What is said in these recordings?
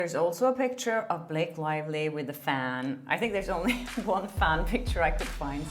There's also a picture of Blake Lively with a fan. I think there's only one fan picture I could find.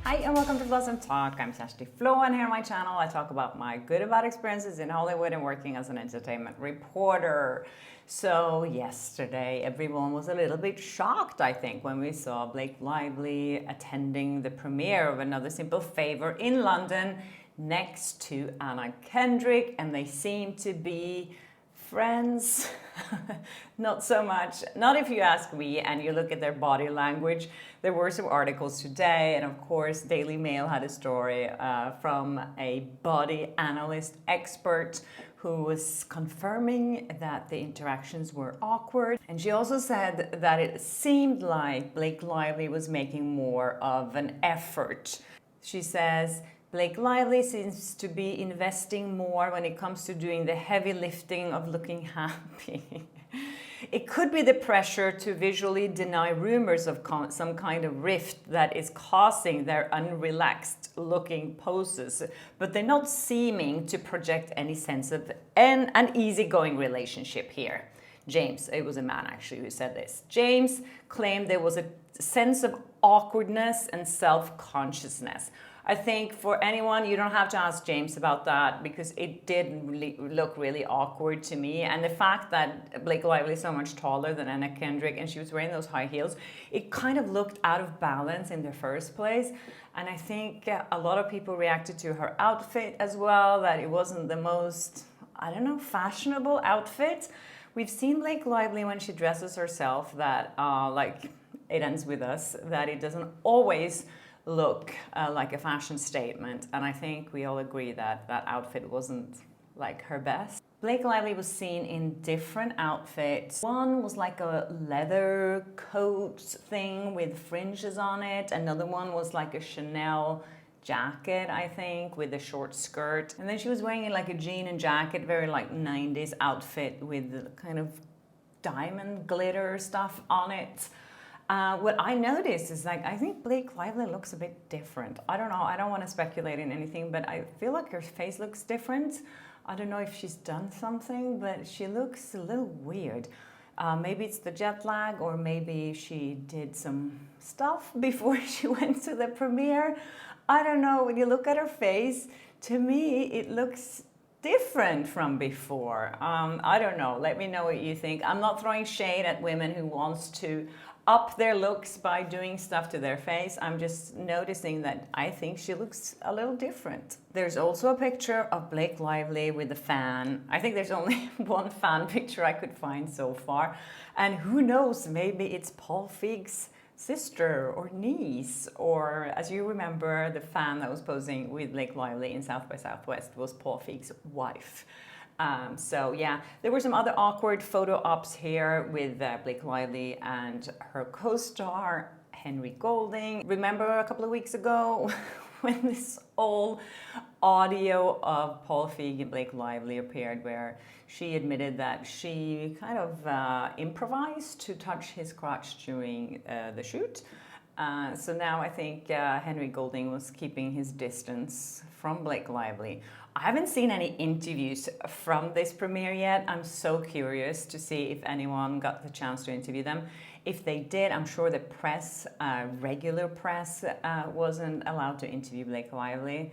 Hi and welcome to Blossom Talk. I'm Sashti Flo, and here on my channel I talk about my good and bad experiences in Hollywood and working as an entertainment reporter. So yesterday everyone was a little bit shocked, I think, when we saw Blake Lively attending the premiere of Another Simple Favor in London next to Anna Kendrick, and they seem to be friends. Not so much, not if you ask me and you look at their body language. There were some articles today, and of course Daily Mail had a story from a body analyst expert who was confirming that the interactions were awkward. And she also said that it seemed like Blake Lively was making more of an effort. She says, Blake Lively seems to be investing more when it comes to doing the heavy lifting of looking happy. It could be the pressure to visually deny rumors of some kind of rift that is causing their unrelaxed looking poses, but they're not seeming to project any sense of an easygoing relationship here. James, it was a man actually who said this. James claimed there was a sense of awkwardness and self-consciousness. I think for anyone, you don't have to ask James about that, because it did really look really awkward to me. And the fact that Blake Lively is so much taller than Anna Kendrick and she was wearing those high heels, it kind of looked out of balance in the first place. And I think a lot of people reacted to her outfit as well, that it wasn't the most, I don't know, fashionable outfit. We've seen Blake Lively when she dresses herself that, like It Ends With Us, that it doesn't always look like a fashion statement, and I think we all agree that that outfit wasn't like her best. Blake Lively was seen in different outfits. One was like a leather coat thing with fringes on it. Another one was like a Chanel jacket, I think, with a short skirt. And then she was wearing like a jean and jacket, very like 90s outfit with kind of diamond glitter stuff on it. What I noticed is, like, I think Blake Lively looks a bit different. I don't know, I don't want to speculate in anything, but I feel like her face looks different. I don't know if she's done something, but she looks a little weird. Maybe it's the jet lag, or maybe she did some stuff before she went to the premiere. I don't know, when you look at her face, to me, it looks different from before. I don't know, let me know what you think. I'm not throwing shade at women who wants to up their looks by doing stuff to their face. I'm just noticing that I think she looks a little different. There's also a picture of Blake Lively with a fan. I think there's only one fan picture I could find so far. And who knows, maybe it's Paul Feig's sister or niece, or, as you remember, the fan that was posing with Blake Lively in South by Southwest was Paul Feig's wife. So yeah, there were some other awkward photo ops here with Blake Lively and her co-star Henry Golding. Remember a couple of weeks ago when this old audio of Paul Feig and Blake Lively appeared, where she admitted that she kind of improvised to touch his crotch during the shoot. So now I think Henry Golding was keeping his distance from Blake Lively. I haven't seen any interviews from this premiere yet. I'm so curious to see if anyone got the chance to interview them. If they did, I'm sure the press, regular press, wasn't allowed to interview Blake Lively.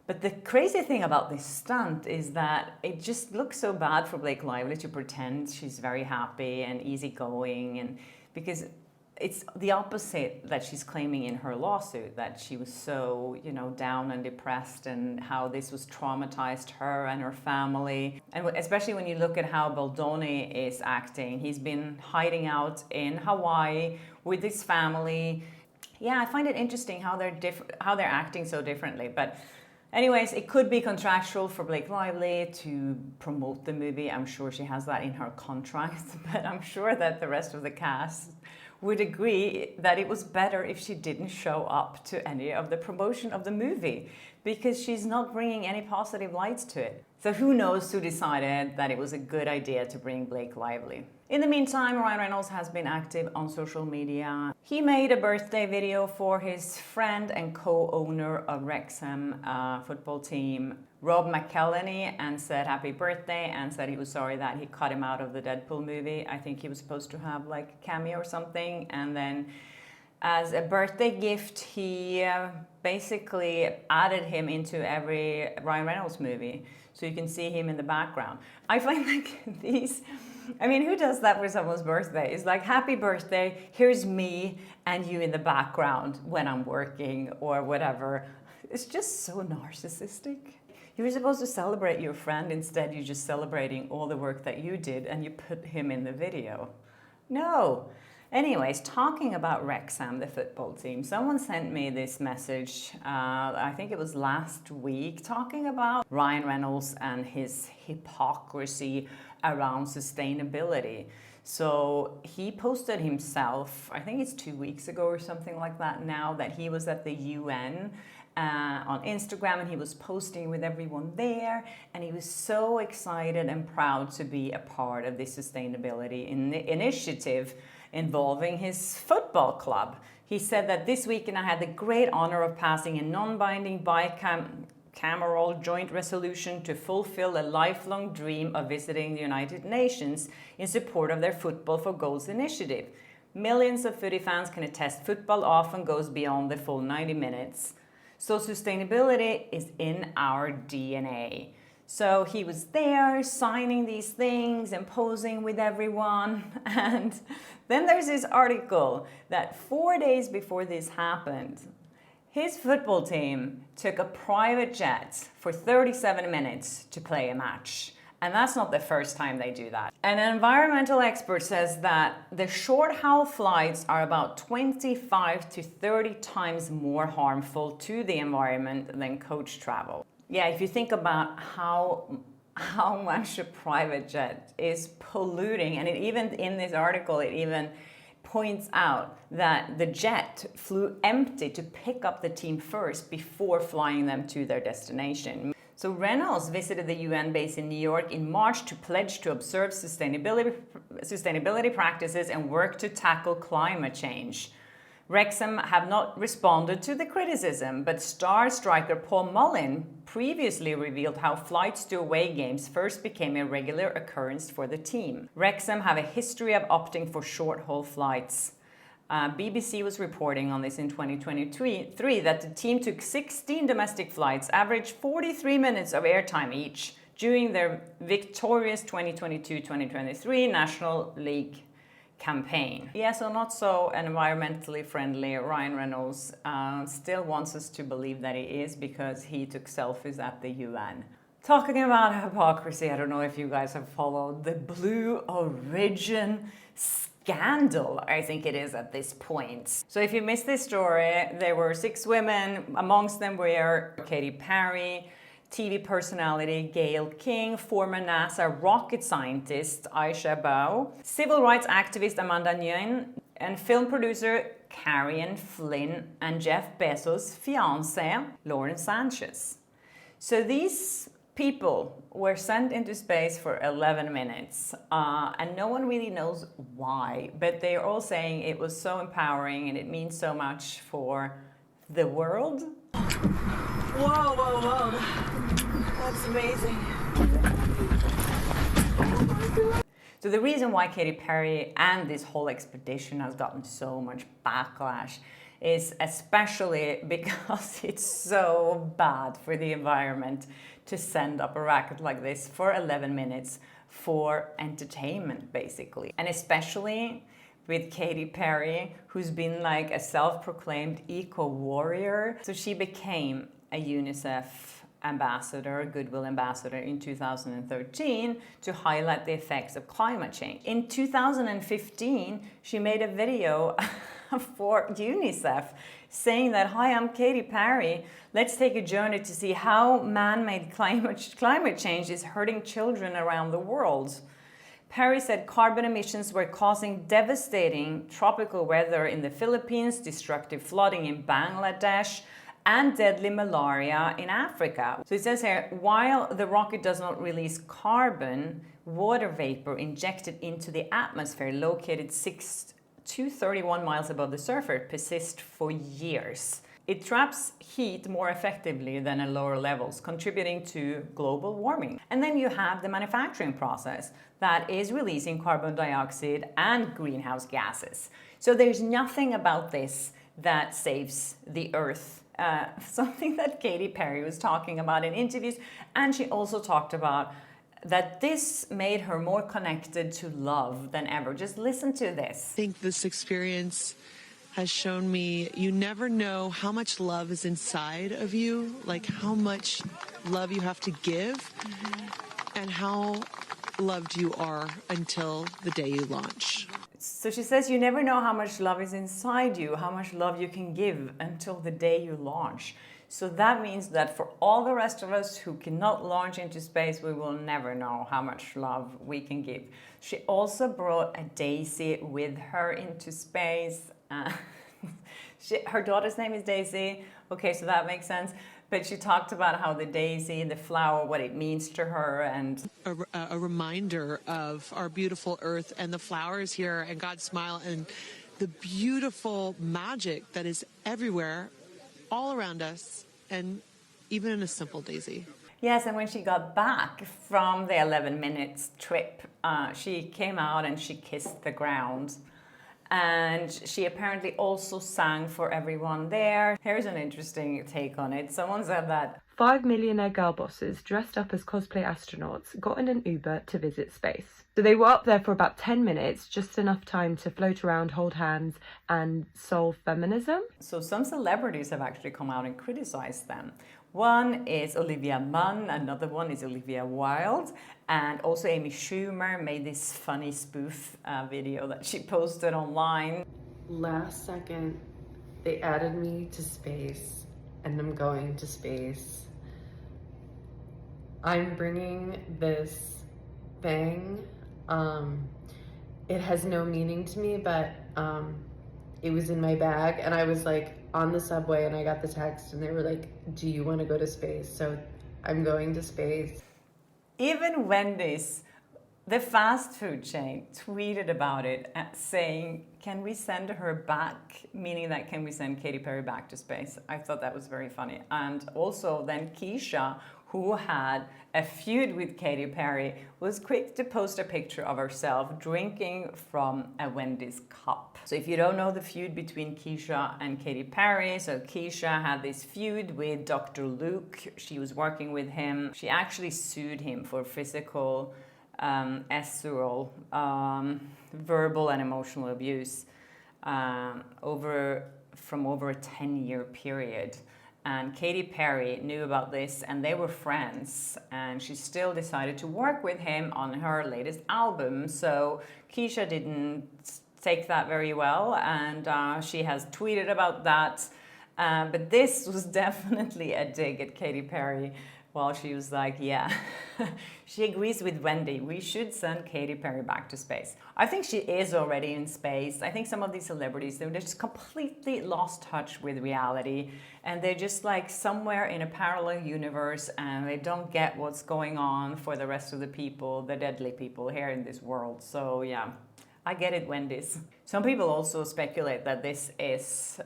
But the crazy thing about this stunt is that it just looks so bad for Blake Lively to pretend she's very happy and easygoing, and because it's the opposite that she's claiming in her lawsuit, that she was so, you know, down and depressed, and how this was traumatized her and her family. And especially when you look at how Baldoni is acting, he's been hiding out in Hawaii with his family. Yeah, I find it interesting how they're acting so differently. But anyways, it could be contractual for Blake Lively to promote the movie. I'm sure she has that in her contract, but I'm sure that the rest of the cast would agree that it was better if she didn't show up to any of the promotion of the movie, because she's not bringing any positive lights to it. So who knows who decided that it was a good idea to bring Blake Lively. In the meantime, Ryan Reynolds has been active on social media. He made a birthday video for his friend and co-owner of Wrexham football team, Rob McElhenney and said happy birthday and said he was sorry that he cut him out of the Deadpool movie. I think he was supposed to have like a cameo or something. And then as a birthday gift, he basically added him into every Ryan Reynolds movie. So you can see him in the background. I find like these, I mean, who does that for someone's birthday? It's like, happy birthday, here's me and you in the background when I'm working or whatever. It's just so narcissistic. You were supposed to celebrate your friend, instead you're just celebrating all the work that you did and you put him in the video. No. Anyways, talking about Wrexham, the football team, someone sent me this message, I think it was last week, talking about Ryan Reynolds and his hypocrisy around sustainability. So he posted himself, I think it's 2 weeks ago or something like that now, that he was at the UN on Instagram and he was posting with everyone there, and he was so excited and proud to be a part of this sustainability initiative involving his football club. He said that this weekend I had the great honor of passing a non-binding bicameral joint resolution to fulfill a lifelong dream of visiting the United Nations in support of their Football for Goals initiative. Millions of footy fans can attest football often goes beyond the full 90 minutes. So sustainability is in our DNA. So he was there signing these things and posing with everyone. And then there's this article that 4 days before this happened, his football team took a private jet for 37 minutes to play a match. And that's not the first time they do that. An environmental expert says that the short-haul flights are about 25 to 30 times more harmful to the environment than coach travel. Yeah, if you think about how much a private jet is polluting, and it even in this article, it even points out that the jet flew empty to pick up the team first before flying them to their destination. So Reynolds visited the UN base in New York in March to pledge to observe sustainability practices and work to tackle climate change. Wrexham have not responded to the criticism, but star striker Paul Mullin previously revealed how flights to away games first became a regular occurrence for the team. Wrexham have a history of opting for short-haul flights. BBC was reporting on this in 2023 that the team took 16 domestic flights, averaged 43 minutes of airtime each during their victorious 2022-2023 National League campaign. Yeah, so not so environmentally friendly. Ryan Reynolds still wants us to believe that he is because he took selfies at the UN. Talking about hypocrisy, I don't know if you guys have followed the Blue Origin scandal, I think it is at this point. So if you missed this story, there were 6 women. Amongst them were Katy Perry, TV personality Gayle King, former NASA rocket scientist Aisha Bao, civil rights activist Amanda Nguyen, and film producer Carrie Flynn, and Jeff Bezos' fiancé Lauren Sanchez. So these people were sent into space for 11 minutes, and no one really knows why, but they're all saying it was so empowering and it means so much for the world. Whoa, whoa, whoa. That's amazing. So the reason why Katy Perry and this whole expedition has gotten so much backlash is especially because it's so bad for the environment to send up a rocket like this for 11 minutes for entertainment, basically. And especially with Katy Perry, who's been like a self-proclaimed eco-warrior. So she became a UNICEF ambassador, Goodwill ambassador in 2013 to highlight the effects of climate change. In 2015, she made a video for UNICEF saying that, "Hi, I'm Katy Perry. Let's take a journey to see how man-made climate change is hurting children around the world." Perry said carbon emissions were causing devastating tropical weather in the Philippines, destructive flooding in Bangladesh, and deadly malaria in Africa. So it says here, while the rocket does not release carbon, water vapor injected into the atmosphere located 6 to 31 miles above the surface persists for years. It traps heat more effectively than at lower levels, contributing to global warming. And then you have the manufacturing process that is releasing carbon dioxide and greenhouse gases. So there's nothing about this that saves the earth. Something that Katy Perry was talking about in interviews, and she also talked about that this made her more connected to love than ever. Just listen to this. I think this experience has shown me you never know how much love is inside of you, like how much love you have to give, and how loved you are until the day you launch. So she says you never know how much love is inside you, how much love you can give until the day you launch. So that means that for all the rest of us who cannot launch into space, we will never know how much love we can give. She also brought a daisy with her into space. Her daughter's name is Daisy. Okay, so that makes sense. But she talked about how the daisy, the flower, what it means to her, and a reminder of our beautiful earth and the flowers here and God's smile and the beautiful magic that is everywhere, all around us, and even in a simple daisy. Yes, and when she got back from the 11 minutes trip, she came out and she kissed the ground. And she apparently also sang for everyone there. Here's an interesting take on it. Someone said that 5 millionaire girl bosses dressed up as cosplay astronauts got in an Uber to visit space. So they were up there for about 10 minutes, just enough time to float around, hold hands, and solve feminism. So some celebrities have actually come out and criticized them. One is Olivia Munn, another one is Olivia Wilde, and also Amy Schumer made this funny spoof video that she posted online. Last second, they added me to space, and I'm going to space. I'm bringing this thing. It has no meaning to me, but it was in my bag, and I was like on the subway, and I got the text, and they were like, do you want to go to space? So I'm going to space. Even Wendy's, the fast food chain, tweeted about it, saying, can we send her back? Meaning that, can we send Katy Perry back to space? I thought that was very funny. And also then Keisha, who had a feud with Katy Perry, was quick to post a picture of herself drinking from a Wendy's cup. So if you don't know the feud between Keisha and Katy Perry, so Keisha had this feud with Dr. Luke. She was working with him. She actually sued him for physical, estheral, verbal and emotional abuse from over a 10-year period. And Katy Perry knew about this, and they were friends, and she still decided to work with him on her latest album. So Keisha didn't take that very well, and she has tweeted about that. But this was definitely a dig at Katy Perry. While she was like, yeah, she agrees with Wendy. We should send Katy Perry back to space. I think she is already in space. I think some of these celebrities, they're just completely lost touch with reality. And they're just like somewhere in a parallel universe, and they don't get what's going on for the rest of the people, the deadly people here in this world. So yeah, I get it, Wendy's. Some people also speculate that this is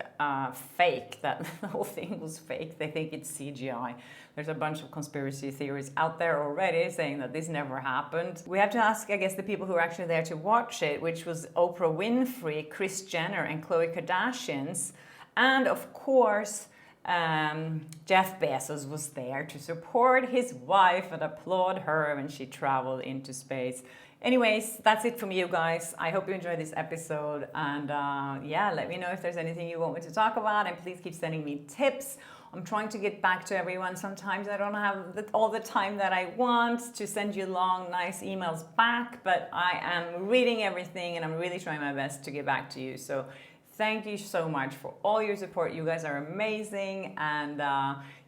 fake, that the whole thing was fake. They think it's CGI. There's a bunch of conspiracy theories out there already saying that this never happened. We have to ask, I guess, the people who are actually there to watch it, which was Oprah Winfrey, Kris Jenner, and Khloe Kardashian. And of course, Jeff Bezos was there to support his wife and applaud her when she traveled into space. Anyways, that's it from you guys. I hope you enjoyed this episode, and yeah, let me know if there's anything you want me to talk about, and please keep sending me tips. I'm trying to get back to everyone. Sometimes I don't have all the time that I want to send you long, nice emails back, but I am reading everything, and I'm really trying my best to get back to you. So thank you so much for all your support. You guys are amazing. And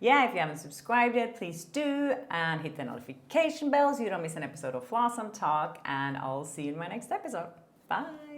yeah, if you haven't subscribed yet, please do. And hit the notification bell so you don't miss an episode of Flawsome Talk. And I'll see you in my next episode. Bye.